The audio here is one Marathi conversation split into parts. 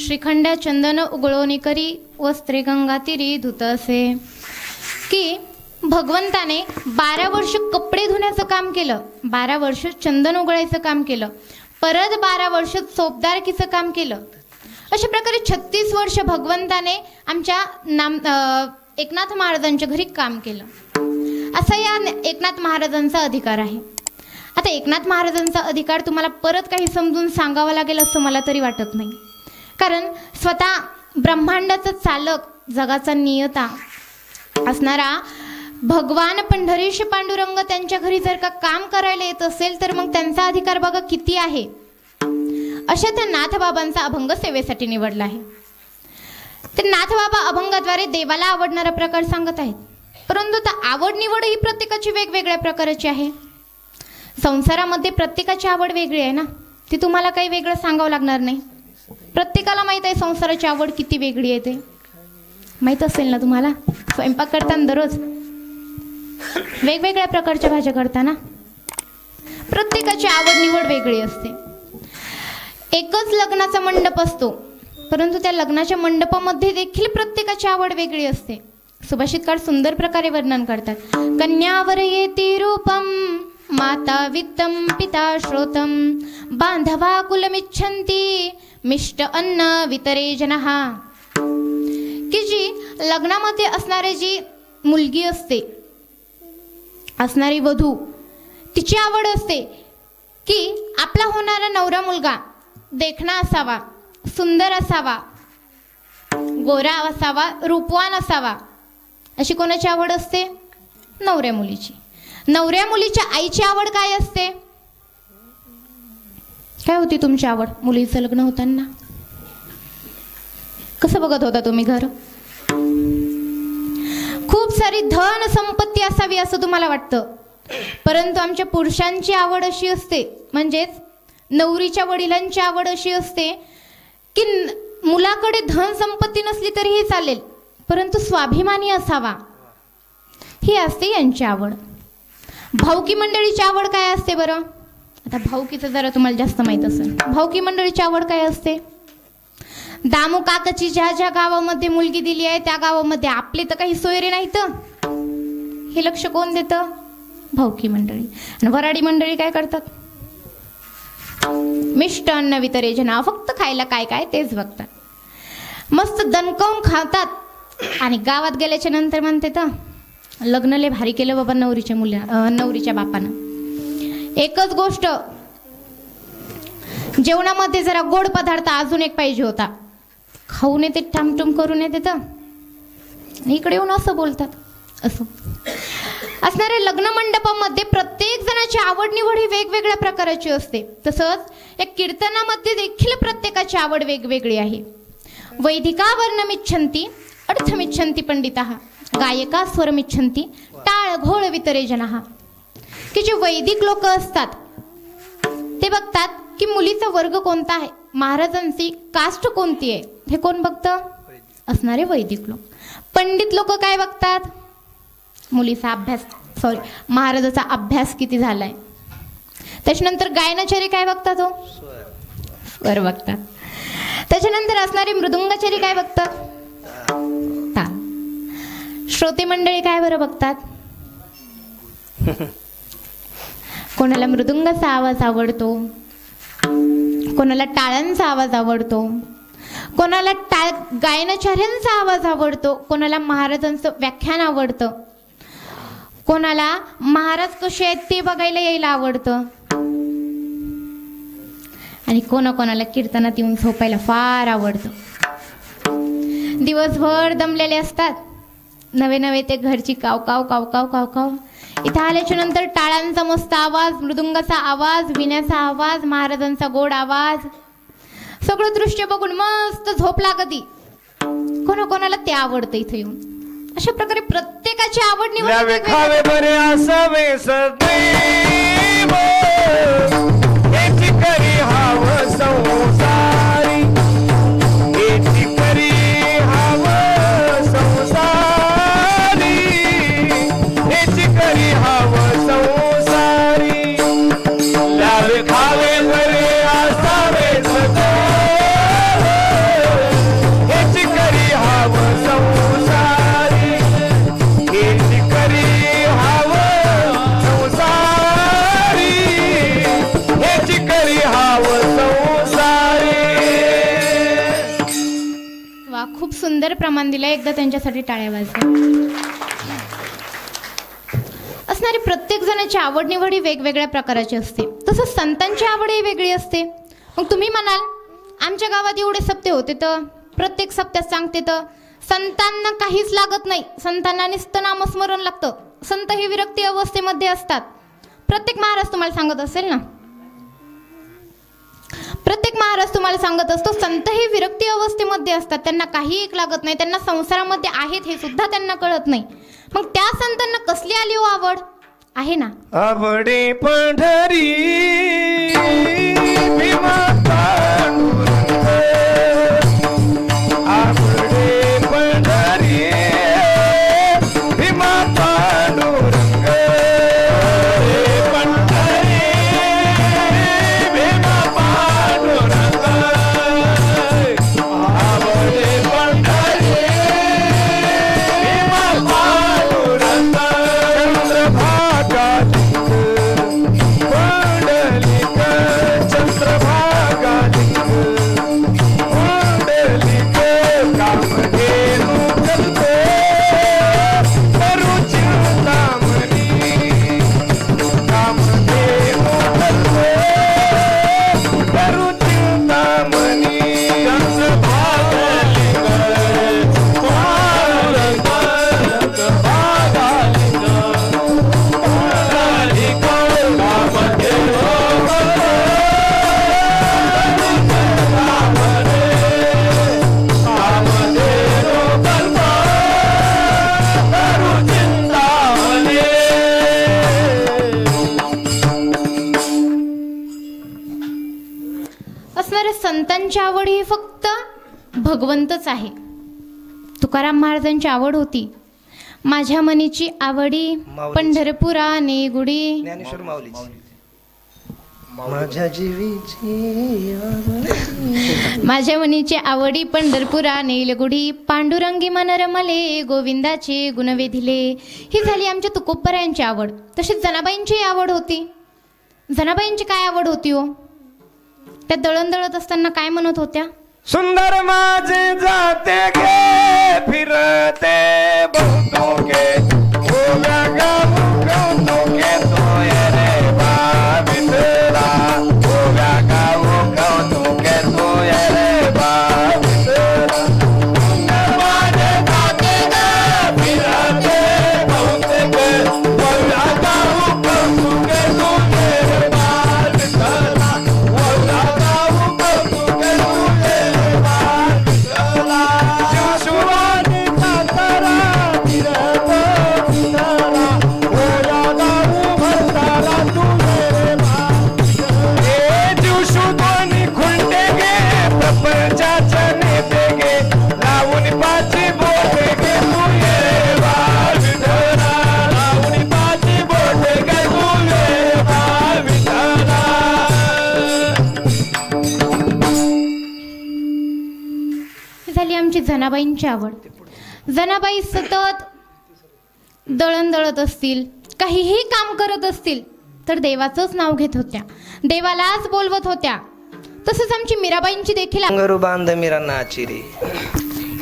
श्रीखंड चंदन उगळोनी करी वस्त्रे गंगा तीरी धुत असे. की भगवंताने 12 वर्ष कपडे धुण्याचं काम केलं, 12 वर्ष चंदन उगळायचं काम केलं, परत 12 वर्ष चोपदारकीचं काम केलं. अशा प्रकारे 36 वर्ष भगवंताने आमच्या एकनाथ महाराजांच्या घरी काम केलं. असा या एकनाथ महाराजांचा अधिकार आहे. आता एकनाथ महाराजांचा अधिकार तुम्हाला परत काही समजून सांगावं लागेल असं मला तरी वाटत नाही. कारण स्वतः ब्रह्मांडाचा चालक, जगाचा नियता असणारा भगवान पंढरीश पांडुरंग त्यांच्या घरी जर का काम करायला येत असेल तर मग त्यांचा अधिकार बघा किती आहे. अशा त्या नाथबाबांचा अभंग सेवेसाठी निवडला आहे. ते नाथबाबा अभंगाद्वारे देवाला आवडणारा प्रकार सांगत आहेत. परंतु त्या आवड निवड ही प्रत्येकाची वेगवेगळ्या प्रकारची आहे. संसारामध्ये प्रत्येकाची आवड वेगळी आहे ना, ती तुम्हाला काही वेगळं सांगावं लागणार नाही. प्रत्येकाला माहीत आहे संसाराची आवड किती वेगळी आहे. ते माहीत असेल ना तुम्हाला. स्वयंपाक करताना दररोज वेगवेगळ्या प्रकारच्या भाज्या करताना प्रत्येकाची आवड निवड वेगळी असते. एकच लग्नाचा मंडप असतो, परंतु त्या लग्नाच्या मंडपामध्ये देखील प्रत्येकाची आवड वेगळी असते. सुभाषितकार सुंदर प्रकारे वर्णन करतात. कन्यावर येती रूपम माता वित्तम पिता श्रोतम बांधवा कुलमिच्छन्ति मिष्ट अन्न वितरे जनः. की जी लग्नामध्ये असणारी जी मुलगी असते, असणारी वधू, तिची आवड असते की आपला होणारा नवरा मुलगा देखणा असावा, सुंदर असावा, गोरा असावा, रूपवान असावा. अशी कोणाची आवड असते? नवऱ्या मुलीची. नवऱ्या मुलीच्या आईची आवड काय असते? काय होती तुमची आवड मुलीचं लग्न होताना? कसं बघत होता तुम्ही घर? खूप सारी धन संपत्ती असावी असं तुम्हाला वाटतं. परंतु आमच्या पुरुषांची आवड अशी असते, म्हणजेच नवरीच्या वडिलांची आवड अशी असते की मुलाकडे धन संपत्ती नसली तरीही चालेल, परंतु स्वाभिमानी असावा, ही असते यांची आवड. भाऊकी मंडळीची आवड काय असते बरं? आता भाऊकीचं जरा तुम्हाला जास्त माहीत असेल. भाऊकी मंडळीची आवड काय असते? दामू काकाची ज्या ज्या गावामध्ये मुलगी दिली आहे त्या गावामध्ये आपले तर काही सोयरे नाहीत, हे लक्ष कोण देतं? भाऊकी मंडळी. आणि वराडी मंडळी काय करतात? मिष्ट अन्न वितरे जना, फक्त खायला काय काय तेच बघतात. मस्त दणकावून खातात आणि गावात गेल्याच्या नंतर म्हणते तर लग्न लय भारी केलं बाबा नवरीच्या बापानं. एकच गोष्ट, जेवणामध्ये जरा गोड पदार्थ अजून एक पाहिजे होता. खाऊन येते, टामटूम करून येते तर इकडे येऊन असं बोलतात. असं असणाऱ्या लग्न मंडपामध्ये प्रत्येक जणाची आवड निवड ही वेगवेगळ्या प्रकारची असते. तसंच या कीर्तनामध्ये देखील प्रत्येकाची आवड वेगवेगळी आहे. वैदिका वर्णमिच्छन्ति अर्थमिच्छन्ति पंडिताः गायका स्वरमिच्छन्ति टाळ घोळ वितरे जनः. की जे वैदिक लोक असतात ते बघतात की मुलीचा वर्ग कोणता आहे, महाराजांची कास्ट कोणती आहे, हे कोण बघतं? असणारे वैदिक लोक. पंडित लोक काय बघतात? मुलीचा अभ्यास, महाराजाचा अभ्यास किती झालाय. त्याच्यानंतर गायनाचारी काय बघतात? हो, स्वर बघतात. त्याच्यानंतर असणारे मृदुंगाचारी काय बघतात? ताल. श्रोते मंडळी काय बरं बघतात? कोणाला मृदुंगाचा आवाज आवडतो, कोणाला टाळांचा आवाज आवडतो, कोणाला गायनाचार्यांचा आवाज आवडतो, कोणाला महाराजांचं व्याख्यान आवडतं, कोणाला महाराज कसे आहेत ते बघायला यायला आवडतं, आणि कोणाला कीर्तनात येऊन झोपायला फार आवडतं. दिवसभर दमलेले असतात, नवे नवे ते घरची काव काव काव काव काव काव. इथं आल्याच्या नंतर टाळांचा मस्त आवाज, मृदुंगाचा आवाज, विण्याचा आवाज, महाराजांचा गोड आवाज, सगळं दृश्य बघून मस्त झोप लागती. कोणाला ते आवडतं इथं येऊन. अशा प्रकारे प्रत्येकाची आवड निवड सुंदर प्रमाण दिलं. एकदा त्यांच्यासाठी टाळ्या वाजवा. असणारी प्रत्येक जणाची आवड निवड ही वेगवेगळ्या प्रकाराची असते. तसंच संतांची आवडही वेगळी असते. मग तुम्ही म्हणाल आमच्या गावात एवढे सप्ते होते तर प्रत्येक सप्त्यात सांगते तर संतांना काहीच लागत नाही. संतांना नुसतं नामस्मरण लागतं. संत हे विरक्ती अवस्थेमध्ये असतात. प्रत्येक महाराज तुम्हाला सांगत असेल ना, प्रत्येक महाराज तुम्हाला सांगत असतो संत हे विरक्ती अवस्थेमध्ये असतात. त्यांना काही एक लागत नाही. त्यांना संसारामध्ये आहेत हे सुद्धा त्यांना कळत नाही. मग त्या संतांना कसली आली हो आवड? आहे ना आवडे पंढरी भीमा पांडुरंग, आवडे पंढरी भीमा पांडुरंग, पंढरी भीमा पांडुरंग, आवडे पंढरी भीमा पांडुरंग, चंद्रभागा चंद्रभागा संतांची आवड ही फक्त भगवंतच आहे. तुकाराम महाराजांची आवड होती माझ्या मनीची आवडी पंढरपुराने गुडी. ज्ञानेश्वर माऊलीची माझ्या जीवीची माझ्या मनीची आवडी पंढरपुराने गुडी, पांडुरंगी मन रमले गोविंदाचे गुण वेधिले. ही झाली आमच्या तुकोबरायांची आवड. तशीच जनाबाईंची आवड होती. जनाबाईंची काय आवड होती हो? त्या दळण दळत असताना काय म्हणत होत्या? सुंदर माझे जाते गे फिरते बहुतो गे ओव्या गाऊ गाऊ गे तोय रे बा विठला, ओव्या गाऊ गाऊ गे तोय रे बा विठला. सुंदर माझे जाते गे फिरते बहुतो गे ओव्या गाऊ गाऊ गे तोय रे बा विठला, ओव्या गाऊ गाऊ गे तोय रे बा विठला. शिवानी तातारा फिरतो फिरला, ओव्या गाऊ भरताला तुझे रे बा. हे दिवसू दोन्ही खुंटे गे प्रपंचाच्या नेते गे, लावून पाची बोटे गे तू ये रे बा विठला, लावून पाची बोटे गे तू ये रे बा विठला. ही झाली आमची जनाबाईंची आवड. जनाबाई सतत दळण दळत असतील, काहीही काम करत असतील तर देवाचंच नाव घेत होत्या, देवालाच बोलवत होत्या. तसंच आमची मीराबाईंची देखील अंगरू बांध मीरा नाची रे.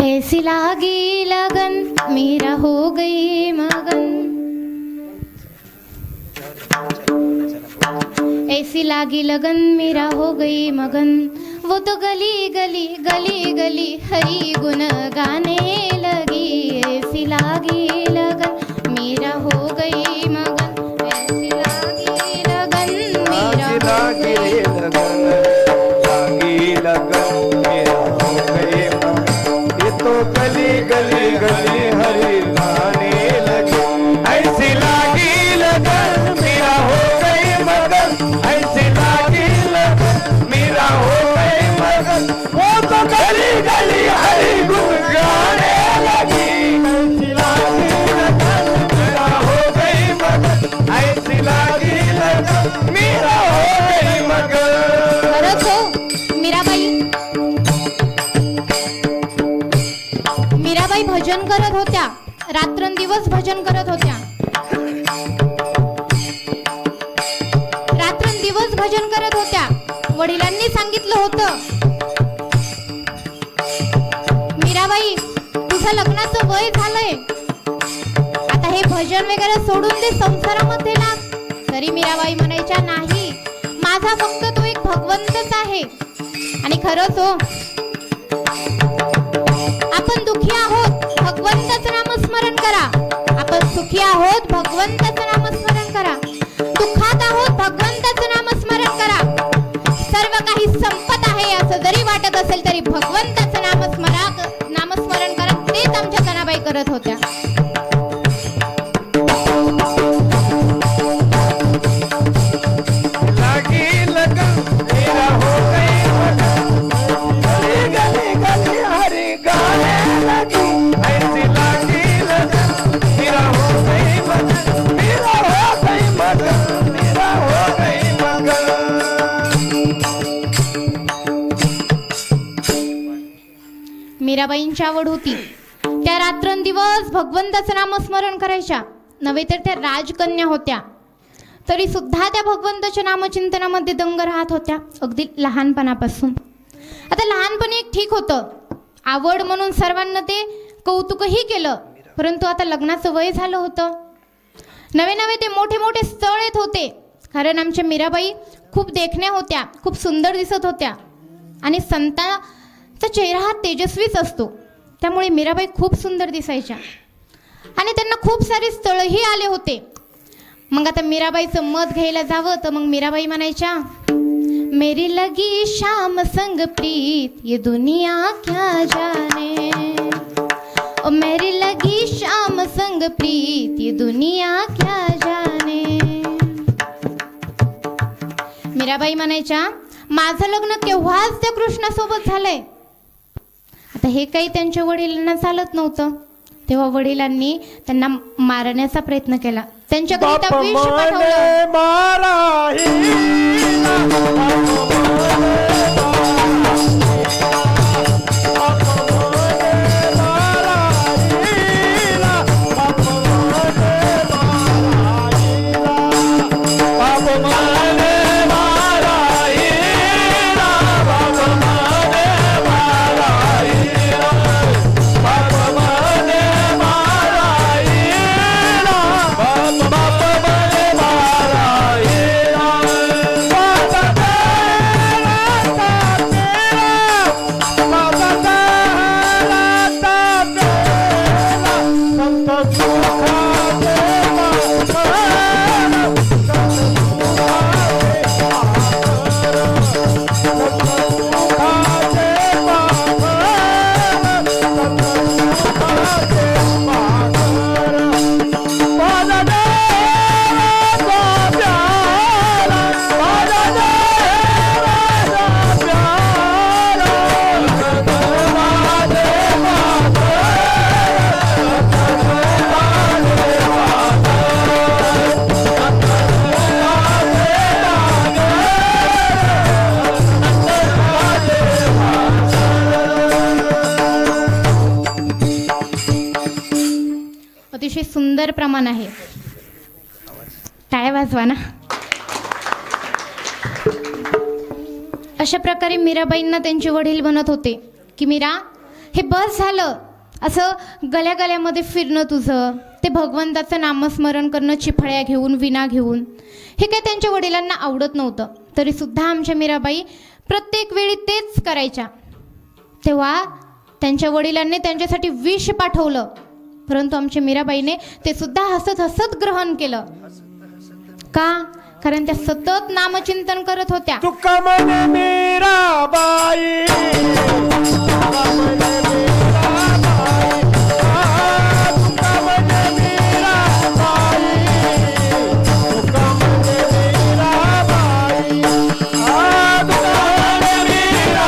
ऐसी लागी लगन मीरा हो गई मगन, ऐसी लागी लगन मीरा हो गई मगन, वो तो गली गली गली गली हरी गुण गाने लगी. ऐसी लागी लगन मीरा हो गई मगन, ऐसी लागी लगन मीरा हो गई लगन लागी लगन मेरा हो गए मगन, ये तो गली गली गली हरी गाने लगे. ऐसी लागी लगन मेरा हो गई मगन, ऐसी लागी लगन मेरा हो गई मगन, वो तो गली गली हरी गुण गाने लगी. ऐसी लागी लगन मेरा हो गई मगन, ऐसी लागी लगन मेरा हो गई मगन. खरंच हो मीराबाई. मीराबाई भजन करत होत्या, रात्रंदिवस भजन करत होत्या, रात्रंदिवस भजन करत होत्या. वडिलांनी सांगितलं होतं मीराबाई माझं लग्नाचं वय झालंय, आता हे भजन वगैरे सोडून दे, संसारामध्ये लाग. तरी मीराबाई म्हणायच्या नाही, माझा फक्त तो एक भगवंतच आहे. आणि खरंच हो, आपण दुखी आहोत, भगवंताचं नामस्मरण करा. आपण सुखी आहोत, भगवंताचं नामस्मरण करा. दुःखात आहोत, भगवंताचं नामस्मरण करा. सर्व काही संपत आहे असं जरी वाटत असेल तरी भगवंताचं नामस्मरण करा. तेच आमच्या जनाबाई करत होत्या. मीराबाईंची आवड होती, त्या रात्रंदिवस भगवंताचं नामस्मरण करायच्या. नव्हे तर त्या राजकन्या होत्या, तरी सुद्धा त्या भगवंताच्या नामचिंतनामध्ये दंग राहत होत्या, अगदी लहानपणापासून. आता लहानपणी एक ठीक होतं, आवड म्हणून सर्वांना ते कौतुकही केलं. परंतु आता लग्नाचं वय झालं होतं, नवे नवे ते मोठे मोठे स्थळ येत होते. कारण आमच्या मीराबाई खूप देखण्या होत्या, खूप सुंदर दिसत होत्या. आणि संतांचा चेहरा हा तेजस्वीच असतो, त्यामुळे मीराबाई खूप सुंदर दिसायच्या. आणि त्यांना खूप सारे स्थळही आले होते. मग आता मीराबाईचं मत घ्यायला जावं तर मग मीराबाई म्हणायच्या, मेरी लगी शाम संग प्रीत ये दुनिया क्या जाने, ओ मेरी लगी शाम संग प्रीत ये दुनिया क्या जाने. मीराबाई म्हणायच्या, माझं लग्न केव्हाच त्या कृष्णासोबत झालंय. आता हे काही त्यांच्या वडिलांना चालत नव्हतं. तेव्हा वडिलांनी त्यांना मारण्याचा प्रयत्न केला, त्यांच्याकरिता विष पाठवलं. अतिशय सुंदर प्रमाण आहे, टाळ्या वाजवा ना. अशा प्रकारे मीराबाईंना त्यांचे वडील म्हणत होते की मीरा, हे बस झालं, असं गल्या गल्यामध्ये फिरणं तुझं, ते भगवंताचं नामस्मरण करणं चिफळ्या घेऊन, विणा घेऊन, हे काय त्यांच्या वडिलांना आवडत नव्हतं. तरी सुद्धा आमच्या मीराबाई प्रत्येक वेळी तेच करायच्या. तेव्हा त्यांच्या वडिलांनी त्यांच्यासाठी विष पाठवलं, परंतु आमच्या मीराबाईने ते सुद्धा हसत हसत ग्रहण केलं. का? कारण त्या सतत नामचिंतन करत होत्या. तुका म्हणे मीराबाई, तुका म्हणे मीराबाई, तुका म्हणे मीराबाई, तुका म्हणे मीराबाई, तुका म्हणे मीराबाई,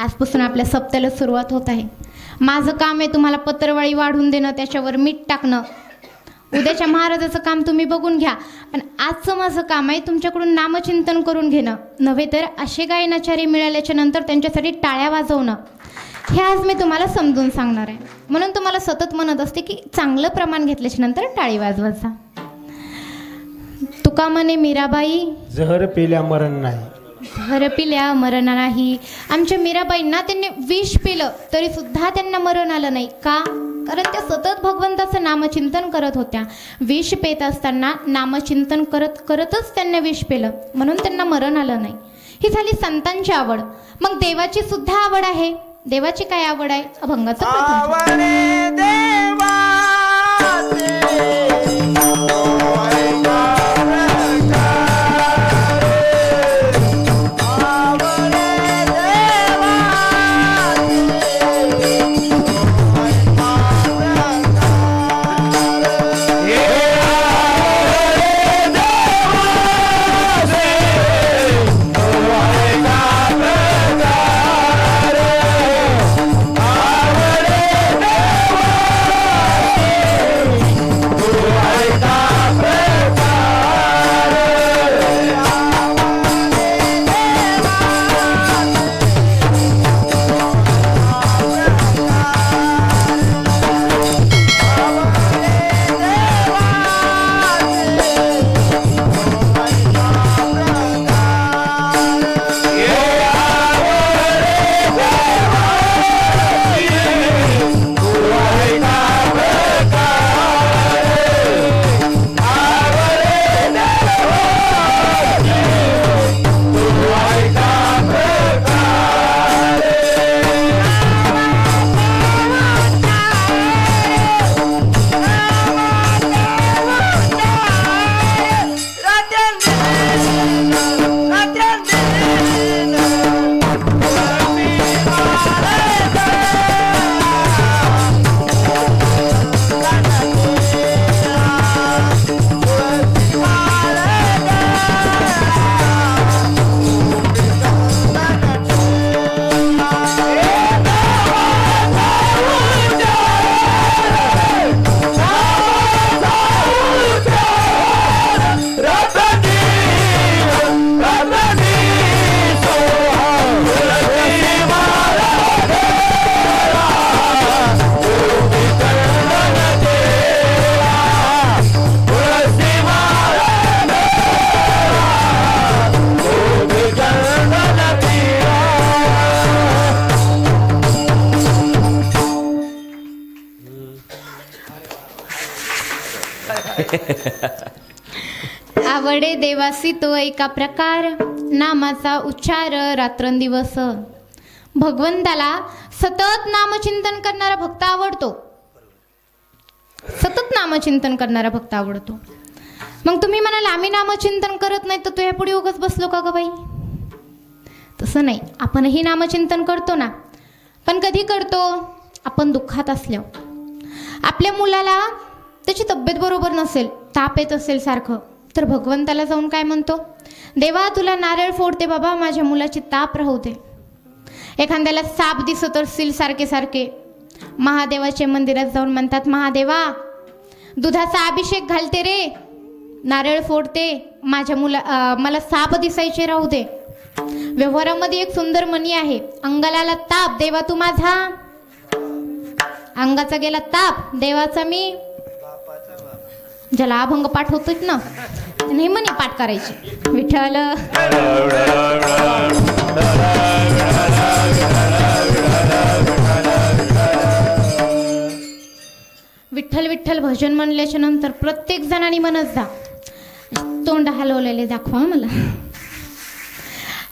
आजपासून आपल्या सप्त्याला सुरुवात होत आहे. माझं काम आहे तुम्हाला पत्रवाळी वाढून देणं, त्याच्यावर मीठ टाकणं. उद्याच्या महाराजाचं काम तुम्ही बघून घ्या, पण आजचं माझं काम आहे तुमच्याकडून नामचिंतन करून घेणं, नव्हे तर असे गायनाचार्य मिळाल्याच्या नंतर त्यांच्यासाठी टाळ्या वाजवणं. हे आज मी तुम्हाला समजून सांगणार आहे. म्हणून तुम्हाला सतत म्हणत असते की चांगलं प्रमाण घेतल्याच्या नंतर टाळी वाजवत जा. तुका म्हणे मीराबाई, जहर पिल्या मरण नाही. जहर पिल्या मरण नाही. आमच्या मीराबाईंना त्यांनी विष पिलं तरी सुद्धा त्यांना मरण आलं नाही. का? कारण त्या सतत भगवंताचं नामचिंतन करत होत्या. विष पेत असताना नामचिंतन करत करतच त्यांना विष पेलं, म्हणून त्यांना मरण आलं नाही. ही झाली संतांची आवड. मग देवाची सुद्धा आवड आहे. देवाची काय आवड आहे? अभंगाचं प्रथम. आवडे देवासी तो एका प्रकार, नामाचा उच्चार रात्रंदिवस. भगवंताला सतत नामचिंतन करणारा भक्त आवडतो. सतत नामचिंतन करणारा भक्त आवडतो. मग तुम्ही म्हणाल आम्ही नामचिंतन करत नाही तर तू यापुढे उगाच बसलो का ग बाई? तसं नाही, आपणही नामचिंतन करतो ना. पण कधी करतो? आपण दुःखात असल्यावर. आपल्या मुलाला त्याची तब्येत बरोबर नसेल, ताप येत असेल सारखं, तर भगवंताला जाऊन काय म्हणतो? देवा तुला नारळ फोडते बाबा, माझ्या मुलाची ताप राहते. एखाद्याला साप दिसत असतील सारखे सारखे, महादेवाच्या मंदिरात जाऊन म्हणतात महादेवा दुधाचा अभिषेक घालते रे, नारळ फोडते, माझ्या मला साप दिसायचे राहू दे. व्यवहारामध्ये एक सुंदर म्हणी आहे, अंगाला आला ताप देवा तू माझा, अंगाचा गेला ताप देवाचा मी. ज्याला अभंग पाठ होतोच ना, नाही म्हणे पाठ करायची. विठ्ठल विठ्ठल विठ्ठल भजन म्हणल्याच्या नंतर प्रत्येक जणांनी म्हणत जा, तोंड हलवलेले दाखवा मला.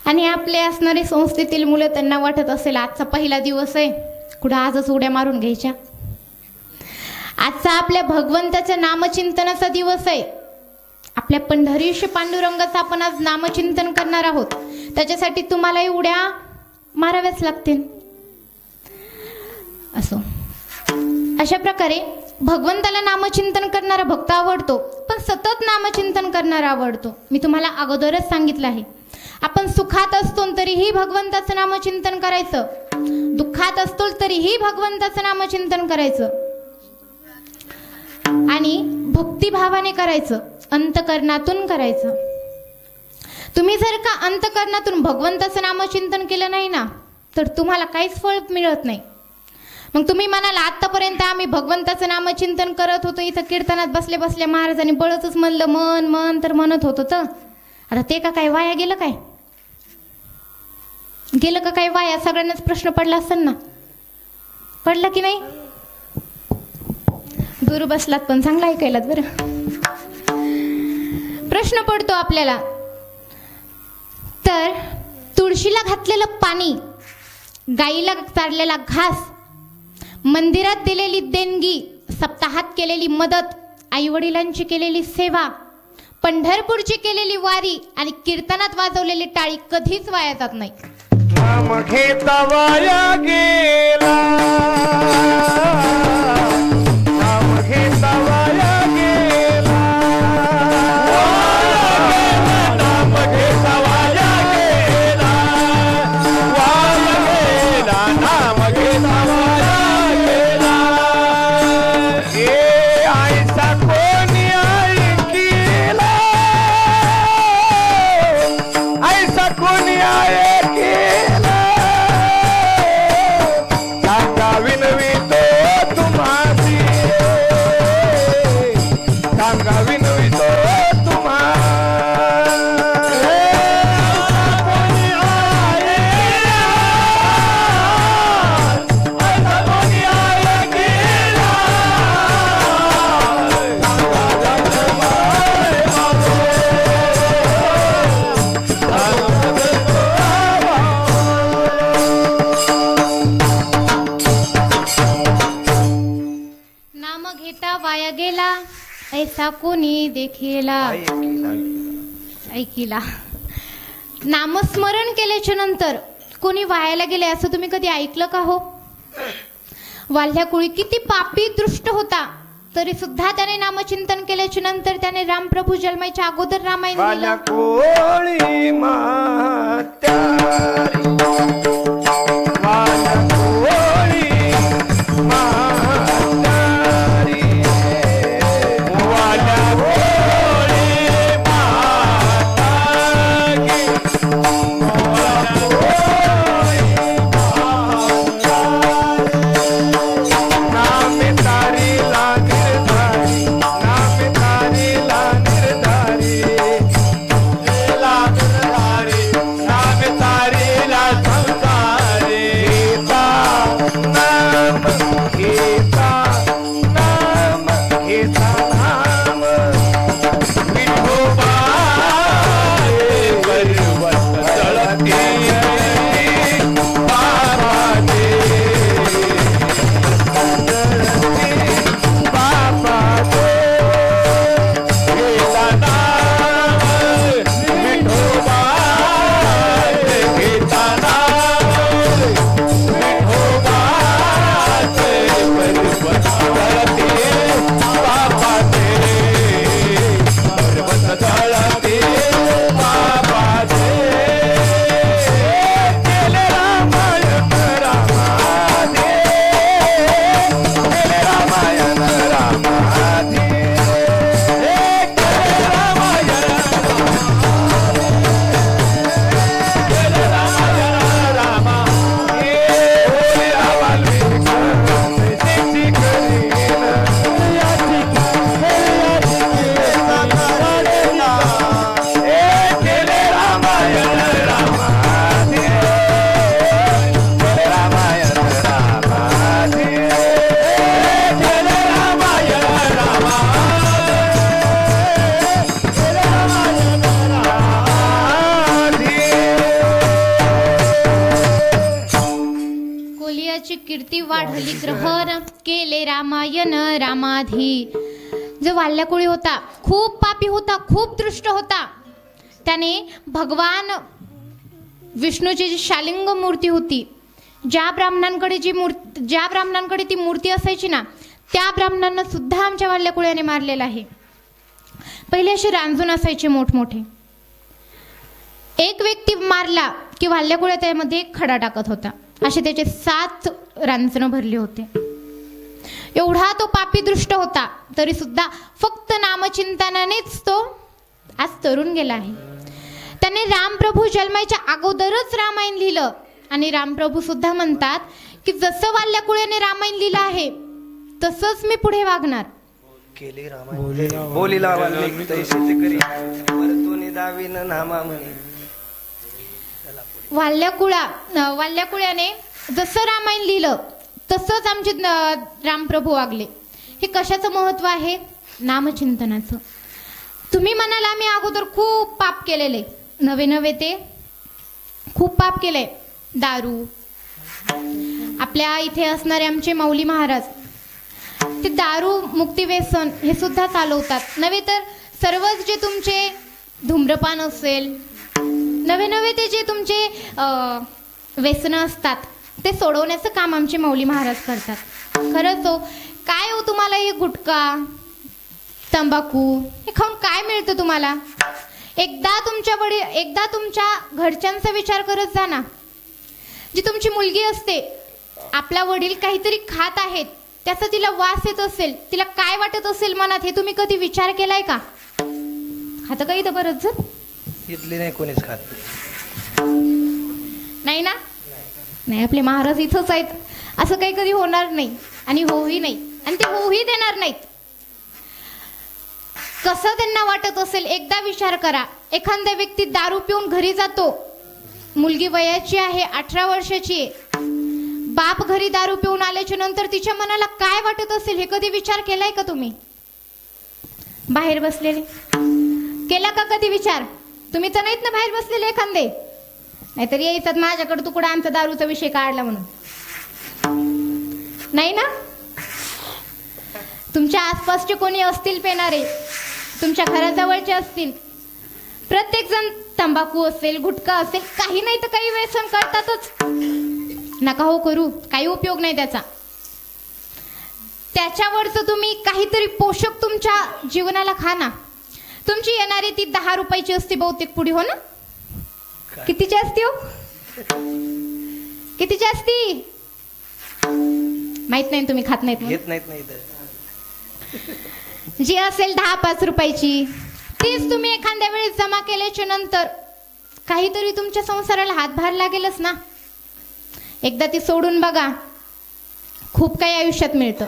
आणि आपले असणारे संस्थेतील मुलं त्यांना वाटत असेल आजचा पहिला दिवस आहे, कुठं आजच उड्या मारून घ्यायच्या. आजचा आपल्या भगवंताच्या नामचिंतनाचा दिवस आहे. आपल्या पंढरीश पांडुरंगाचं आपण आज नामचिंतन करणार आहोत. त्याच्यासाठी तुम्हालाही उड्या माराव्याच लागतील. असो, अशा प्रकारे भगवंताला नामचिंतन करणारा भक्त आवडतो, पण सतत नामचिंतन करणारा आवडतो. मी तुम्हाला अगोदरच सांगितलं आहे, आपण सुखात असतो तरीही भगवंताचं नामचिंतन करायचं. दुःखात असतो तरीही भगवंताचं नामचिंतन करायचं आणि भक्तिभावाने करायचं, अंतकरणातून करायचं. तुम्ही जर का अंतकरणातून भगवंताचं नामचिंतन केलं नाही ना तर तुम्हाला काहीच फळ मिळत नाही. मग तुम्ही म्हणाल आतापर्यंत आम्ही भगवंताचं नामचिंतन करत होतो, इथं कीर्तनात बसले बसले महाराजांनी बळच म्हणलं मन मन तर म्हणत होतो, तर आता ते का काय वाया गेलं, काय गेलं का काय वाया? सगळ्यांनाच प्रश्न पडला असेल ना, पडला की नाही? दूर बसलात पण चांगला ऐकायलात बरं. प्रश्न पडतो आपल्याला. तर तुळशीला घातलेलं पाणी, गाईला चारलेला घास, मंदिरात दिलेली देणगी, सप्ताहात केलेली मदत, आई वडिलांची केलेली सेवा, पंढरपूरची केलेली वारी आणि कीर्तनात वाजवलेली टाळी कधीच वाया जात नाही. नाम घेता वाया गेला, नाम घेता वाया गेला, नाम घेता वाया गेला, वाया गेला, नाम घेता वाया गेला. हे ऐसा कोणी ऐकिला, ऐसा कोणी ऐकिला, सांगा विनवितो तुम्हासी, सांगा विनवितो तुम्हासी. कोणी ऐकिला, ऐसा कोणी ऐकिला, नाम घेता वाया गेला, ऐसा कोणी देखीला ऐकिला. नामस्मरण केल्याच्या नंतर कोणी वायाला गेले असं तुम्ही कधी ऐकलं का हो? वाल्ह्याकुळी किती पापी दृष्ट होता तरी सुद्धा त्याने नामचिंतन केल्याच्या नंतर त्याने रामप्रभू जन्माच्या अगोदर रामायण वाल्या लिहिलं. कोळी म्हातारी, वाल्या कोळी म्हातारी, वाल्या कोळी म्हातारी, वाल्या कोळी म्हातारी. नामे तारीला निर्धारी, नामे तारीला निर्धारी, ला निर्धारी, नामे तारीला संसारी. घेता नाम, घेता नाम, विठोबाये पर्वत जळती बाबाचे, बाबाचे. घेता नाम विठोबाये, घेता नाम विठोबाचे, पर्वत जळती बाबाचे, पर्वत जळती बाबाचे. केले रामायण रामाधे, केले रामायण रामाधे, केले रामायण केले रामायण रामाधे. ओल्या वाल्मिकाची करीन, याची केले रामायण रामाधे, केले रामायण रामाधे, केले रामायण रामाधे, केले रामायण रामाधे. कोलियाची कीर्ती वाढली ग्रहण, केले रामायण रामाधी. जो वाल्ह्याकुळी होता, खूप पापी होता, खूप दृष्ट होता, त्याने भगवान विष्णूची जी शालिंग मूर्ती होती, ज्या ब्राह्मणांकडे ती मूर्ती असायची ना त्या ब्राह्मणांना सुद्धा आमच्या वाल्ह्याकुळ्याने मारलेलं आहे. पहिले असे रांजून असायचे मोठमोठे. एक व्यक्ती मारला की वाल्ह्याकुळ्या त्यामध्ये एक खडा टाकत होता. असे त्याचे 7 रांजणं भरले होते. एवढा तो पापी दृष्ट होता, तरी सुद्धा फक्त नामचिंतनानेच तो आज तरुण गेला आहे. त्याने रामप्रभू जन्माच्या अगोदरच रामायण लिहिलं आणि रामप्रभू सुद्धा म्हणतात की जसं वाल्याकुळ्याने रामायण लिहिलं आहे तसंच मी पुढे वागणार. केले रामायण बोलिला वाल्मिक तैसे करी परतुनी दाविन नामा म्हणे. वाल्याकुळ्याने जसं रामायण लिहिलं तसंच आमचे रामप्रभू वागले. हे कशाचं महत्व आहे? नामचिंतनाचं. तुम्ही म्हणाल आम्ही अगोदर खूप पाप केलेले, नवे ते खूप पाप केले. दारू, आपल्या इथे असणारे आमचे माऊली महाराज ते दारू मुक्ती व्यसन हे सुद्धा चालवतात. नव्हे तर सर्वच जे तुमचे धूम्रपान असेल, नवे ते जे तुमचे व्यसनं असतात ते सोडवण्याचं काम आमचे माऊली महाराज करतात. खरंच हो, काय हो तुम्हाला हे गुटखा तंबाखू हे खाऊन काय मिळतं तुम्हाला? एकदा तुमच्या घरच्यांचा विचार करत जा ना. जी तुमची मुलगी असते, आपला वडील काहीतरी खात आहेत, त्याचा तिला वास येत असेल, तिला काय वाटत असेल मनात, हे तुम्ही कधी विचार केलाय का? खातं काही तर बरंच जण इथली नाही कोणीच खात नाही ना. नाही, आपले महाराज इथंच आहेत. असं काही कधी होणार नाही आणि होऊही नाही आणि ते होऊही देणार नाहीत. कसं त्यांना वाटत असेल एकदा विचार करा. एखाद्या व्यक्ती दारू पिऊन घरी जातो, मुलगी वयाची आहे, 18 वर्षाची आहे, बाप घरी दारू पिऊन आल्याच्या नंतर तिच्या मनाला काय वाटत असेल हे कधी विचार केलाय का तुम्ही? बाहेर बसलेले केला का कधी विचार? तुम्ही तर नाहीत ना बाहेर बसलेले एखादे, नाहीतर यायचं माझ्याकडे तुकडा आमचा दारूचा विषय काढला म्हणून. नाही ना. तुमच्या आसपासचे कोणी असतील पेणारे, तुमच्या घराजवळचे असतील, प्रत्येक जण तंबाखू असेल, गुटखा असेल, काही नाही तर काही व्यसन करतातच. नका हो करू, काही उपयोग नाही त्याचा. त्याच्यावरचं तुम्ही काहीतरी पोषक तुमच्या जीवनाला खा ना. तुमची येणारी ती 10 रुपयाची असते बहुतेक पुढे, हो ना? कितीची असती हो? कितीची असती माहित नाही, तुम्ही खात नाहीत, घेत नाहीत. नाही जी असेल 10-5 रुपयाची तीच तुम्ही एखाद्या वेळेस जमा केल्याच्या नंतर काहीतरी तुमच्या संसाराला हातभार लागेलच ना. एकदा ती सोडून बघा, खूप काही आयुष्यात मिळतं.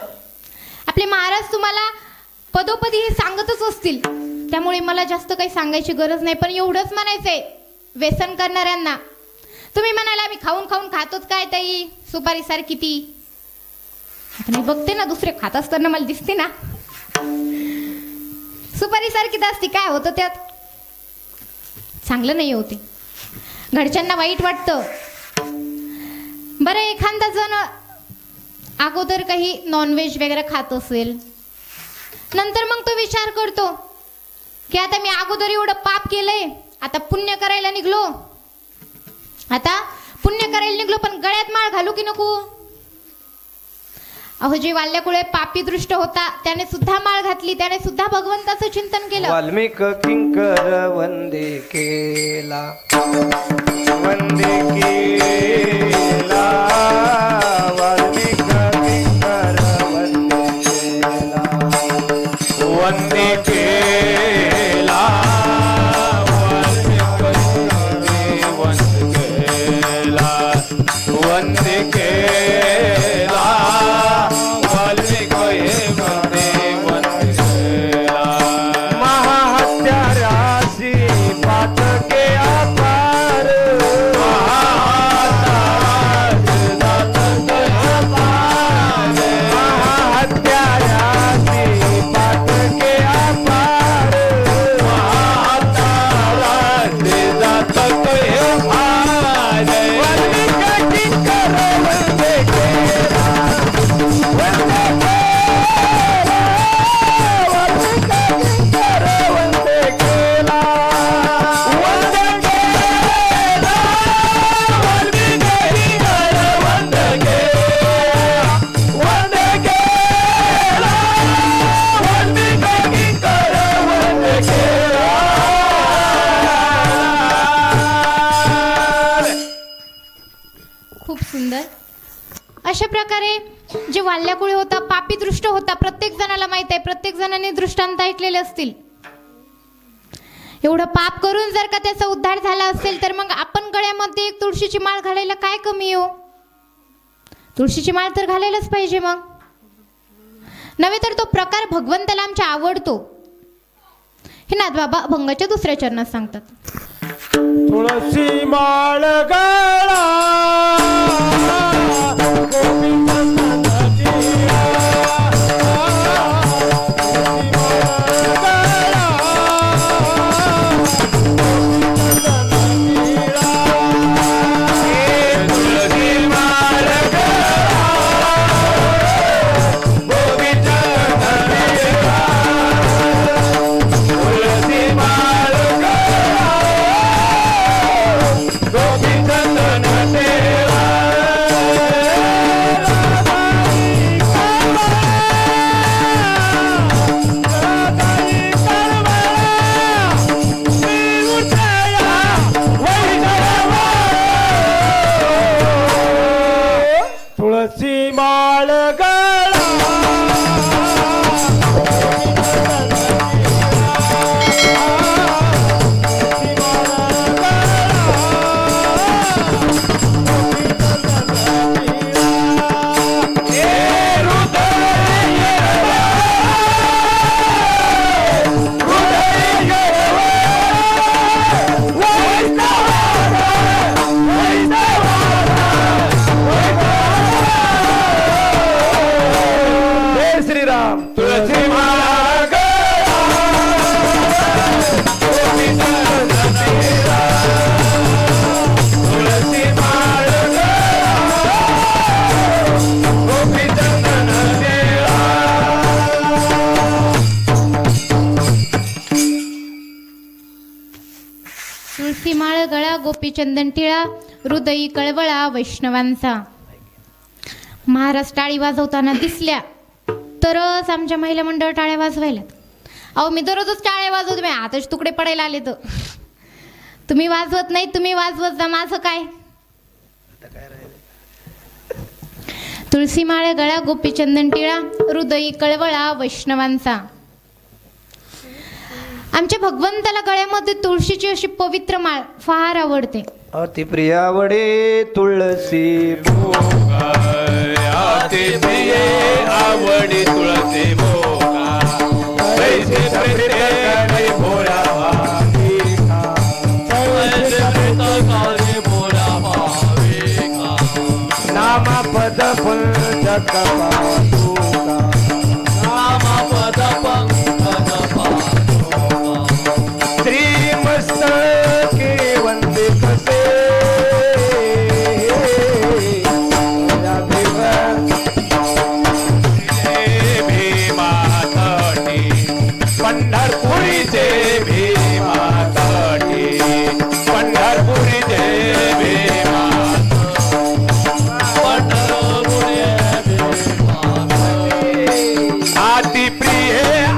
आपले महाराज तुम्हाला पदोपदी हे सांगतच असतील, त्यामुळे मला जास्त काही सांगायची गरज नाही. पण एवढंच म्हणायचंय व्यसन करणाऱ्यांना, तुम्ही म्हणाला आम्ही खाऊन खातोच काय ताई, सुपारी सारखी ती. आता मी बघते ना, दुसरे खात असताना मला दिसते ना, सुपारी सारखी असते, काय होतं त्यात? चांगलं नाही होते, घरच्यांना वाईट वाटतं. बरं, एखादा जण अगोदर काही नॉनव्हेज वगैरे खात असेल, नंतर मग तो विचार करतो की आता मी अगोदर एवढं पाप केलंय, आता पुण्य करायला निघलो, पण गळ्यात माळ घालू की नको? अहो, जे वाल्याकुळे पापी दृष्ट होता त्याने सुद्धा माळ घातली, त्याने सुद्धा भगवंताचं चिंतन केलं. वाल्मिक किंकर वंदे केला, वंदे केला, वाल्मिक किंकर वंदे केला, वंदे केला, वाल्मिक महाहत्यारासी पातके अपार, महाहत्यारासी सुंदर. अशा प्रकारे जे वाल्याकुळी होता, पापी दृष्ट होता, प्रत्येक जणाला माहित आहे, प्रत्येक जणांनी दृष्टांत ऐकलेले असतील. एवढं पाप करून जर का त्याचा उद्धार झाला असेल तर मग आपण गळ्यामध्ये एक तुळशीची माळ घालायला काय कमी हो. तुळशीची माळ तर घालायलाच पाहिजे. मग नव्हे तर तो प्रकार भगवंताला आमच्या आवडतो हे नाथबाबा अभंगाच्या दुसऱ्या चरणात सांगतात. तुळसी माळ गळा गोपीचंदन टिळा हृदयी कळवळा वैष्णवांचा. महाराज टाळी वाजवताना दिसल्या तरच आमच्या महिला मंडळ टाळ्या वाजवायलात. अहो मी दररोजच टाळ्या वाजवते, मी आताच तुकडे पडायला आले तर तुम्ही वाजवत नाही, तुम्ही वाजवत जा, माझं काय. तुळशी माळ गळा गोपीचंदन टिळा हृदयी कळवळा वैष्णवांचा. आमच्या भगवंताला गळ्यामध्ये तुळशीची अशी पवित्र माळ फार आवडते. अति प्रिय आवडे तुळसी भोगा, अति प्रिय आवडे तुळसी भोगा, पैसे प्रेते भोळा भाविका, पैसे प्रेते भोळा भाविका, नाम पद पंच कपातुका, नाम पद पंच कपातुका, श्रीमस्तके वंदे कसे पंढरपुरीचे भीमा तटी, पंढरपुरीचे भीमा, पंढरपुरी अति प्रिय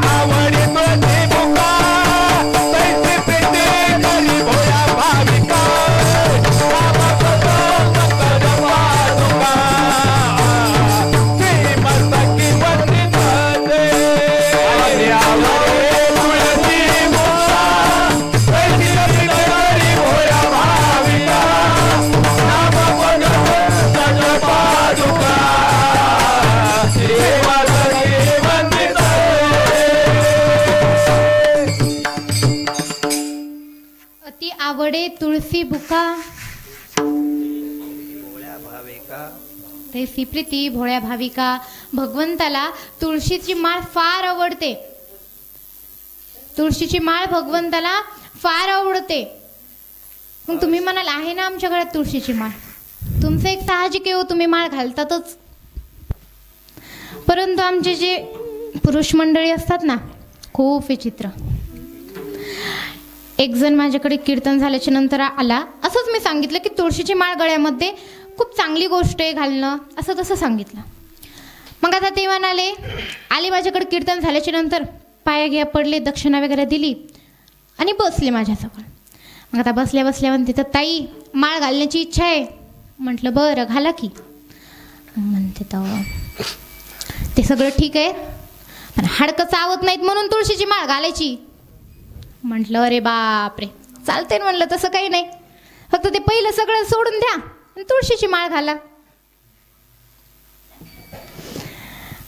आवडी तुझी मुका, पैसे प्रेते करी भोळा भाविका, श्रीमस्तकी वंदित अति आवडे तुळसी बुका, रेसी प्रीती भोळ्या भाविका. भगवंताला तुळशीची माळ फार आवडते. तुळशीची माळ भगवंताला फार आवडते. मग तुम्ही म्हणाल आहे ना आमच्या घरात तुळशीची माळ, तुमचं एक साहजिक आहे हो, तुम्ही माळ घालतातच. परंतु आमचे जे पुरुष मंडळी असतात ना, खूप विचित्र. एक जण माझ्याकडे कीर्तन झाल्याच्या नंतर आला, असंच मी सांगितलं की तुळशीची माळ गळ्यामध्ये खूप चांगली गोष्ट आहे घालणं, असं तसं सांगितलं. मग आता ते म्हणाले, आले माझ्याकडे कीर्तन झाल्याच्या नंतर, पाया घ्या पडले, दक्षिणा वगैरे दिली आणि बसले माझ्याजवळ. मग आता बसल्या बसल्या म्हणते, तर ताई माळ घालण्याची इच्छा आहे. म्हटलं बरं घाला की. म्हणते तर ते सगळं ठीक आहे, पण हाडकं चावत नाहीत म्हणून तुळशीची माळ घालायची. म्हटलं अरे बापरे, चालते म्हणलं, तसं काही नाही, फक्त ते पहिलं सगळं सोडून द्या आणि तुळशीची माळ घाला.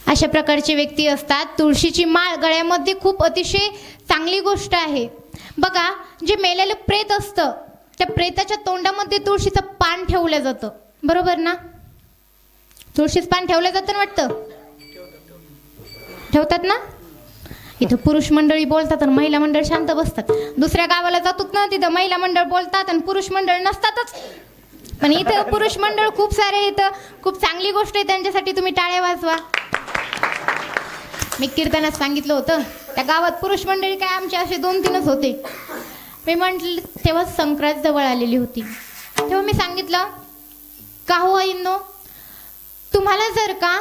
अशा प्रकारचे व्यक्ती असतात. तुळशीची माळ गळ्यामध्ये खूप अतिशय चांगली गोष्ट आहे. बघा, जे मेलेलं प्रेत असतं त्या प्रेताच्या तोंडामध्ये तुळशीचं पान ठेवलं जातं, बरोबर ना? तुळशीचं पान ठेवलं जातं ना, वाटतं ठेवतात ना. इथं पुरुष मंडळी बोलतात आणि महिला मंडळ शांत बसतात. दुसऱ्या गावाला जातात ना, तिथं महिला मंडळ बोलतात आणि पुरुष मंडळ नसतातच. पण इथं पुरुष मंडळ खूप सारे, इथं खूप चांगली गोष्ट आहे, त्यांच्यासाठी तुम्ही टाळ्या वाजवा. मी कीर्तनात सांगितलं होतं, त्या गावात पुरुष मंडळी काय आमचे असे 2-3च होते. मी म्हटलं, तेव्हा संक्रांत जवळ आलेली होती, तेव्हा मी सांगितलं, का हो आईंनो, तुम्हाला जर का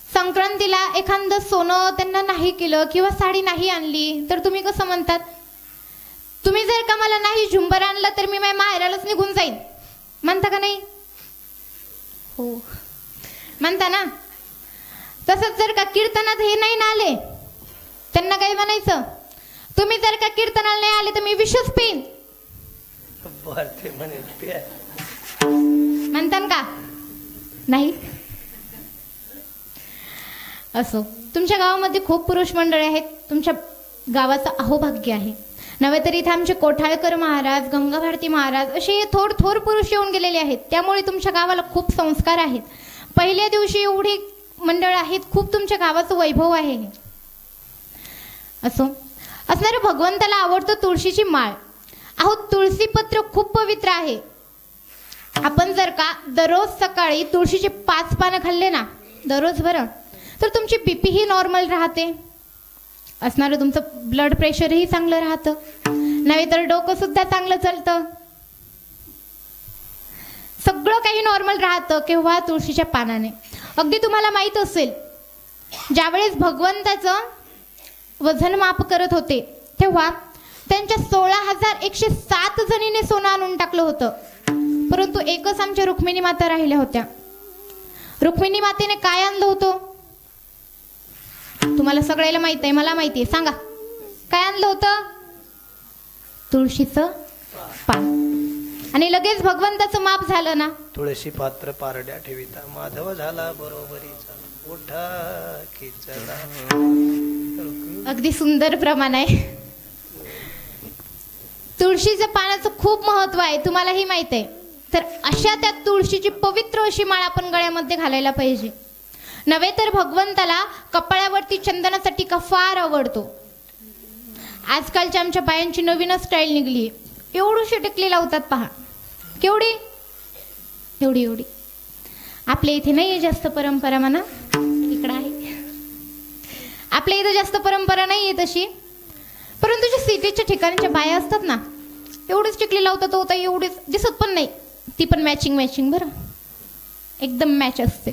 संक्रांतीला एखादं सोनं त्यांना नाही केलं किंवा साडी नाही आणली तर तुम्ही कसं म्हणतात? तुम्ही जर का मला नाही झुंबर आणलं तर मी माझ्या माहेरालाच निघून जाईन, म्हणता का नाही? हो म्हणता ना. तसंच जर का कीर्तनात हे नाही ना आले, त्यांना काय म्हणायचं? तुम्ही जर का कीर्तनाला नाही आले तर मी विषच पेन, म्हणतात का नाही? असो, तुमच्या गावामध्ये खूप पुरुष मंडळी आहेत, तुमच्या गावाचं अहोभाग्य आहे. नव्हे तर इथे आमचे कोठाळकर महाराज, गंगाभारती महाराज असे थोर पुरुष येऊन गेलेले आहेत. त्यामुळे तुमच्या गावाला खूप संस्कार आहेत. पहिल्या दिवशी एवढी मंडळ आहेत, खूप तुमच्या गावाचं वैभव आहे. असो, असणाऱ्या भगवंताला आवडतं तुळशीची माळ. अहो, तुळशी पत्र खूप पवित्र आहे. आपण जर का दररोज सकाळी तुळशीचे 5 पानं खाल्ले ना, दररोज बरं, तर तुमची बीपी ही नॉर्मल राहते, असणारं तुमचं ब्लड प्रेशरही चांगलं राहतं, नव्हे तर डोकं सुद्धा चांगलं चालतं, सगळं काही नॉर्मल राहतं. केव्हा? तुळशीच्या पानाने. अगदी तुम्हाला माहित असेल, ज्यावेळेस भगवंताचं वजन माप करत होते तेव्हा त्यांच्या 16,107 जणीने सोनं आणून टाकलं होतं, परंतु एकच आमच्या रुक्मिणी माता राहिल्या होत्या. रुक्मिणी मातेने काय आणलं होतं? तुम्हाला सगळ्याला माहित आहे, मला माहिती आहे, सांगा काय आणलं होतं? तुळशीचं पान. आणि लगेच भगवंताचं माप झालं ना. तुळशी पात्र पारड्या ठेविता माधव झाला बरोबरीचा, उठा की चला. अगदी सुंदर प्रमाण आहे. तुळशीच्या पानाचं खूप महत्व आहे, तुम्हालाही माहित आहे. तर अशा त्या तुळशीची पवित्र अशी माळ आपण गळ्यामध्ये घालायला पाहिजे. नव्हे तर भगवंताला कपाळावरती चंदनाचा टिका फार आवडतो. आजकालच्या आमच्या बायांची नवीनच स्टाईल निघली, एवढीशी टिकली लावतात पहा, केवढी, एवढी एवढी. आपल्या इथे नाही आहे जास्त परंपरा, म्हणा इकडं आहे. आपल्या इथे जास्त परंपरा नाही आहे तशी, परंतु जे सिटीच्या ठिकाणच्या बाया असतात ना, एवढीच टिकली लावतात होता, एवढीच दिसत पण नाही, ती पण मॅचिंग बरं, एकदम मॅच असते.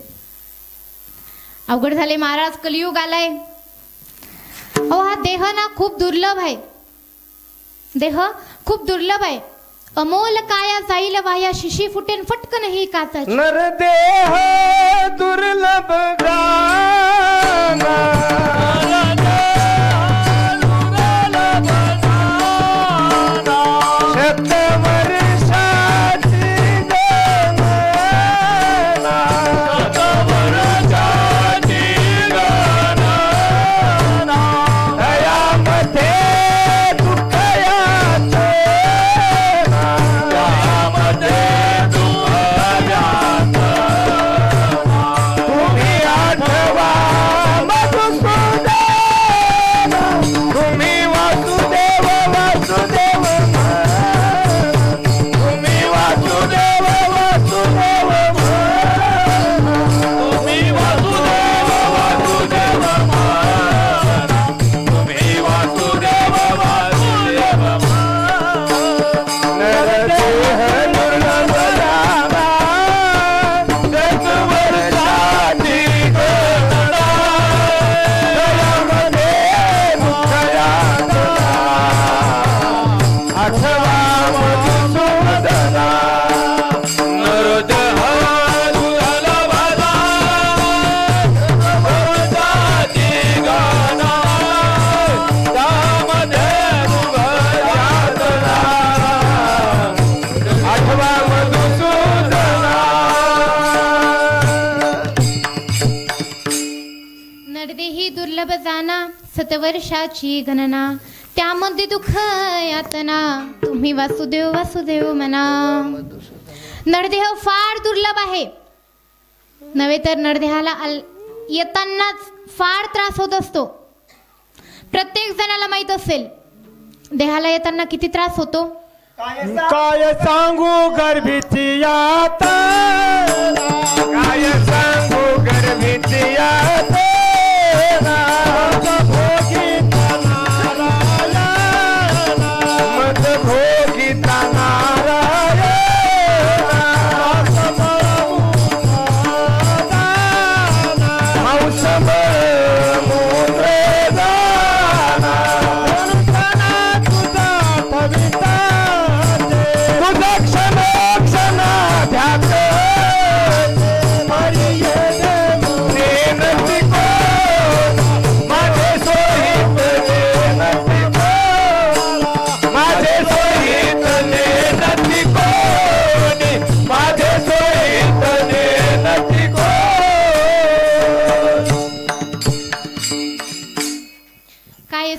अवघड झाले महाराज, कलियुग आलाय. अहो, हा देह ना खूप दुर्लभ आहे, देह खूप दुर्लभ आहे. अमोल काया जाईल वाया, शिशी फुटेन फटकन ही काचाची. नर देह दुर्लभ गाना, तुम्ही आठवा मधुसूदन गर्भजाना 7 वर्षाची गणना, त्यामध्ये दुःख यातना तुम्ही वासुदेव वासुदेव म्हणा. नरदेह फार दुर्लभ आहे, नव्हे तर नरदेहाला येतानाच फार त्रास होत असतो. प्रत्येक जणाला माहित असेल देहाला येताना किती त्रास होतो. काय सांगू गर्भीची यातना, काय सांगू गर्भीची यातना, मद भोगिता नारायण, हौसम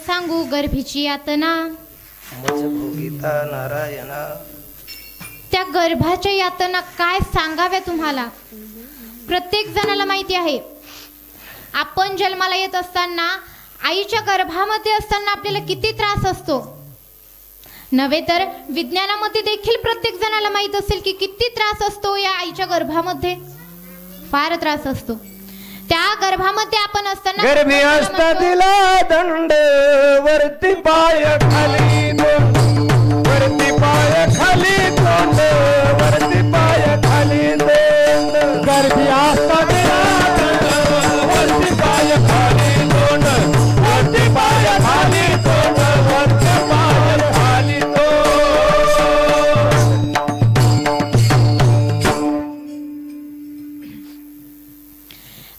सांगू गर्भीची यातना, मज भोगिता नारायणा. त्या गर्भाच्या यातना काय सांगाव्या तुम्हाला. प्रत्येक जणाला माहिती आहे आपण जन्माला येत असताना आईच्या गर्भामध्ये असताना आपल्याला किती त्रास असतो. नव्हे तर विज्ञानामध्ये देखील प्रत्येक जणाला माहित असेल की किती त्रास असतो या आईच्या गर्भामध्ये. फार त्रास असतो. त्या गर्भामध्ये आपण असताना गर्भी असता दिला दंड, वरती पाय खाली दोन, वरती पाय खाली दोन, वरती पाय खाली दोन. गर्भी असता दिला दंड, वरती पाय खाली दोन, वरती पाय खाली दोन, वरती पाय खाली दोन.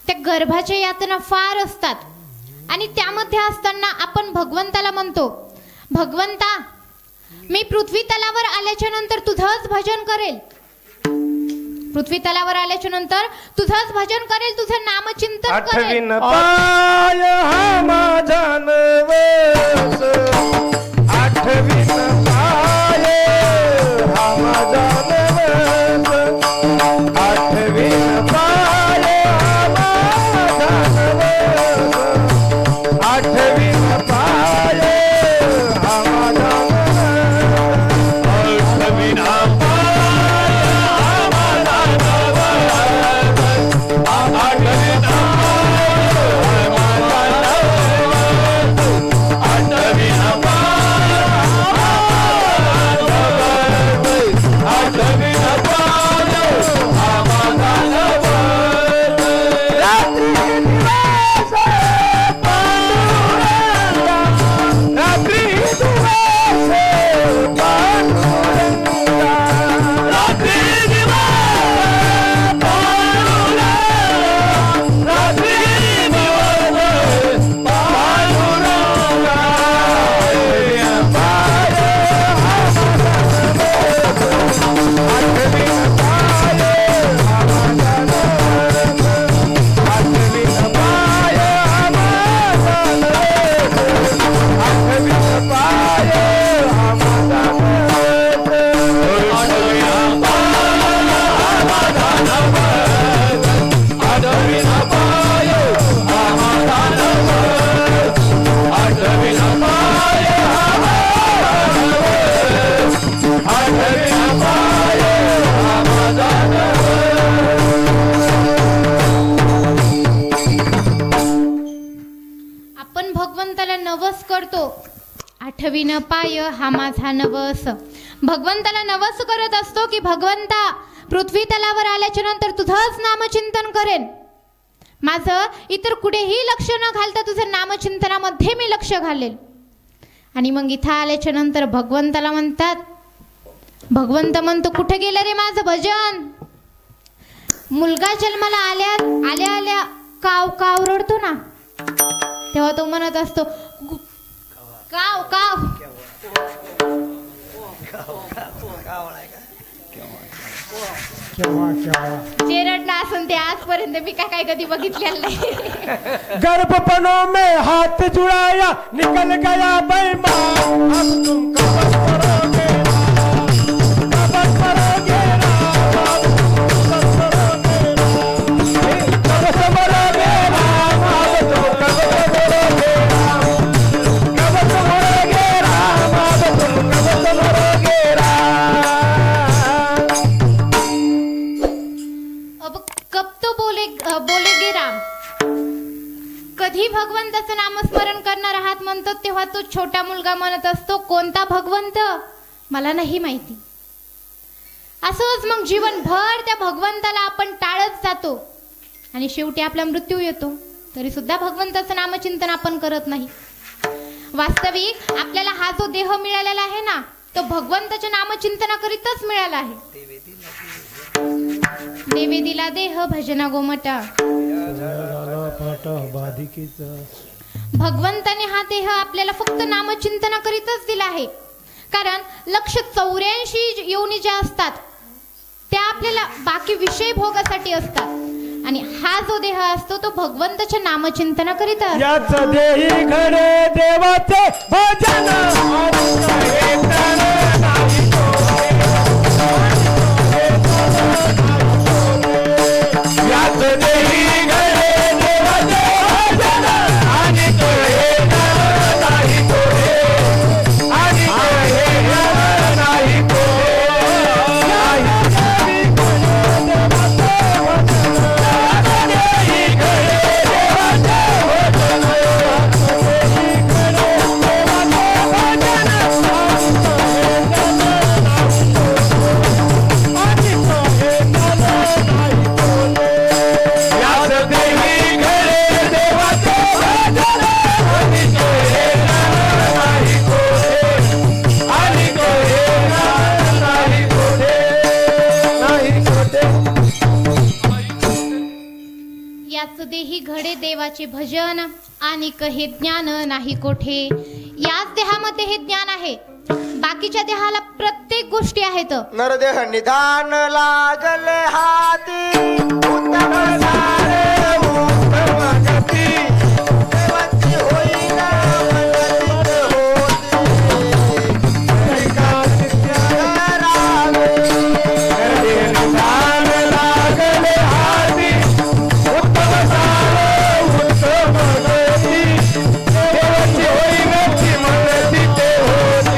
त्या गर्भाच्या यातना फार असतात आणि त्यामध्ये असताना आपण भगवंताला म्हणतो, भगवंता मी पृथ्वी तलावर आल्याच्या नंतर तुझंच भजन करेल. पृथ्वी तलावर आल्याच्या नंतर तुझंच भजन करेल, तुझं नामचिंतन करेल. आठवीन पाय हा माझा नवस, आठवीन पाय हा माझा नवस, आठवीन पाय हा माझा नवस, आठवीन पाय हा माझा नवस, आठवीन आठवीन पाय हा माझा नवस. भगवंताला नवस करत असतो की भगवंता पृथ्वी तलावर आल्याच्या नंतर तुझंच नामचिंतन करेन. माझं इतर कुठेही लक्ष न घालता तुझं नामचिंतनामध्ये मी लक्ष घालेल. आणि मग इथं आल्याच्या नंतर भगवंताला म्हणतात, भगवंत म्हणतो कुठे गेलं रे माझं भजन. मुलगा जन्माला आल्या आल्या काव काव रडतो ना, तेव्हा तो म्हणत असतो काव काव. केव्हा केव्हा जे रडणं असून ते आजपर्यंत मी काय कधी बघितलेलं नाही. गर्भपनों में हाथ जुड़ाया निकल गया बेईमान अब तुम कब करोगे कब करोगे राम कब करोगे राम अब तुम कब करोगे राम कब करोगे राम अब तुम कब करोगे राम. अब कब तो बोलेगे राम. कधी भगवंताचं नामस्मरण करणार आहात म्हणतो तेव्हा तो छोटा मुलगा म्हणत असतो कोणता भगवंत मला नाही माहिती. असंच मग जीवनभर त्या भगवंताला आपण टाळत जातो आणि शेवटी आपला मृत्यू येतो तरी सुद्धा भगवंताचं नामचिंतन आपण करत नाही. वास्तविक आपल्याला हा जो देह मिळालेला आहे ना तो भगवंताच्या नामचिंतनाकरिताच मिळाला आहे. देवे दिला देह भजना गोमटा. भगवंताने हा देह आपल्याला फक्त नामचिंतनाकरिताच दिला आहे. कारण 184 योनी ज्या असतात त्या आपल्याला बाकी विषय भोगासाठी असतात आणि हा जो देह असतो तो भगवंताच्या नामचिंतनाकरिता. याच देही घडे देवाचे भजन याच देही घडे देवाचे भजन आणि तो नाही कोरे आणि नाही देही घडे देवाचे भजन आणि हे ज्ञान नाही कोठे. याच देहामध्ये हे ज्ञान आहे. बाकीच्या देहाला प्रत्येक गोष्टी आहेत. नरदेह निधान लागल हाती उत्तम सारे उत्तम गती देवाची होईना मनतीत होती करावे. नरदेह निधान लागल हाती उत्तम सारे उत्तम गती देवाची होईना मनतीत होती.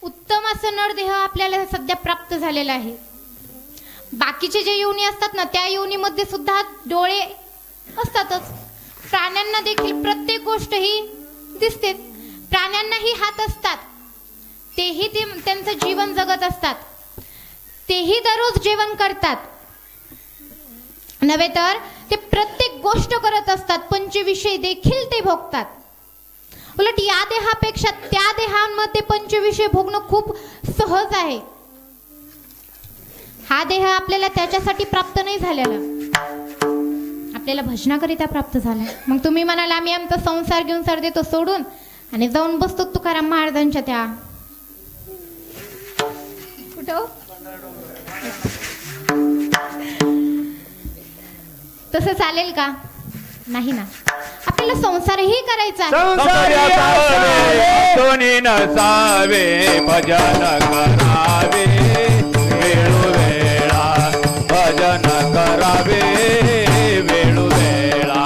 उत्तम असं नरदेह आपल्याला सध्या प्राप्त झालेला आहे. बाकीचे जे योनी असतात ना त्या योनीमध्ये सुद्धा डोळे असतातच. प्राण्यांना देखील प्रत्येक गोष्ट ही दिसते. प्राण्यांनाही हात असतात. तेही त्यांचं जीवन जगत असतात. तेही दररोज जेवण करतात नव्हे तर ते प्रत्येक गोष्ट करत असतात. पंचविषय देखील ते भोगतात. उलट या देहापेक्षा त्या देहांमध्ये पंचविषय भोगणं खूप सहज आहे. हा देह आपल्याला त्याच्यासाठी प्राप्त नाही झालेला, आपल्याला भजनाकरिता प्राप्त झाला. मग तुम्ही म्हणाल आम्ही आमचा संसार घेऊन सर देतो सोडून आणि जाऊन बसतो तुकाराम महाराजांच्या त्या कुठं तसं चालेल का? नाही ना. आपल्याला संसारही करायचा कोणी नसावे भजन करावे वेळोवेळा भजन करावे वेळोवेळा.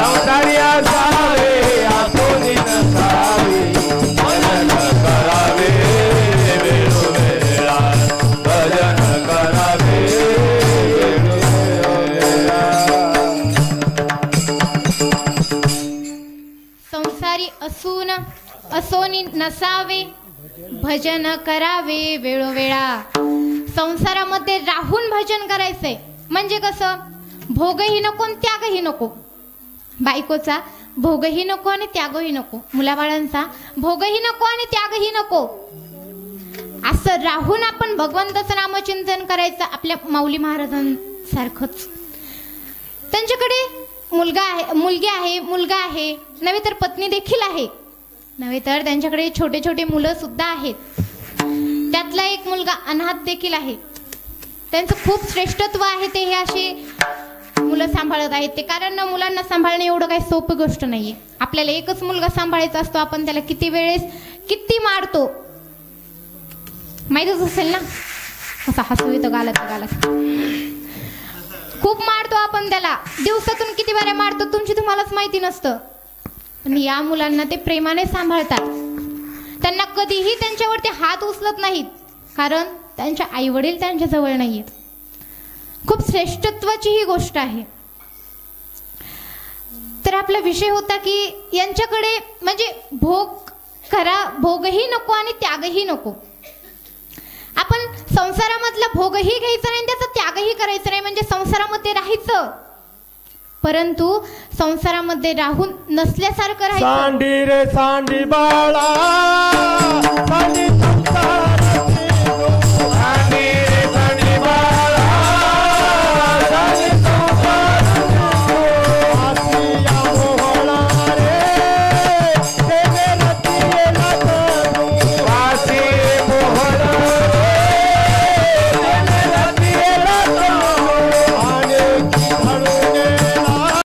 संसारी असावे कोणी नसावे भजन करावे वेळोवेळा भजन करावे. संसारी असून असोनी नसावे भजन करावे वेळोवेळा. संसारामध्ये राहून भजन करायचंय म्हणजे कसं, भोगही नको आणि त्यागही नको. बायकोचा भोगही नको आणि त्यागही नको, मुलाबाळांचा भोगही नको आणि त्यागही नको. असं राहून आपण भगवंताचं नामचिंतन करायचं. आपल्या माऊली महाराजांसारखंच त्यांच्याकडे मुलगी आहे, मुलगा आहे, नव्हे तर पत्नी देखील आहे, नव्हे तर त्यांच्याकडे छोटे छोटे मुलं सुद्धा आहेत. त्यातला एक मुलगा अनाथ देखील आहे. त्यांचं खूप श्रेष्ठत्व आहे. ते हे अशी मुलं सांभाळत आहेत ते, कारण मुलांना सांभाळणं एवढं काही सोपी गोष्ट नाहीये. आपल्याला एकच मुलगा सांभाळायचा असतो, आपण त्याला किती वेळेस किती मारतो माहितच असेल ना. असा हसू येतं गालात खूप मारतो आपण त्याला. दिवसातून किती वेळा मारतो तुमची तुम्हालाच माहिती नसतं. पण या मुलांना ते प्रेमाने सांभाळतात. त्यांना कधीही त्यांच्यावरती हात उचलत नाहीत, कारण त्यांच्या आई वडील त्यांच्या जवळ नाहीयेत. खूप श्रेष्ठत्वाची ही गोष्ट आहे. तर आपला विषय होता की यांच्याकडे म्हणजे भोगही नको आणि त्यागही नको. आपण संसारामधला भोगही घ्यायचा नाही, त्याचा त्यागही करायचा नाही, म्हणजे संसारामध्ये राहायचं परंतु संसारामध्ये राहून नसल्यासारखं राहायचं. सांडी रे सांडी बाळा, सांडी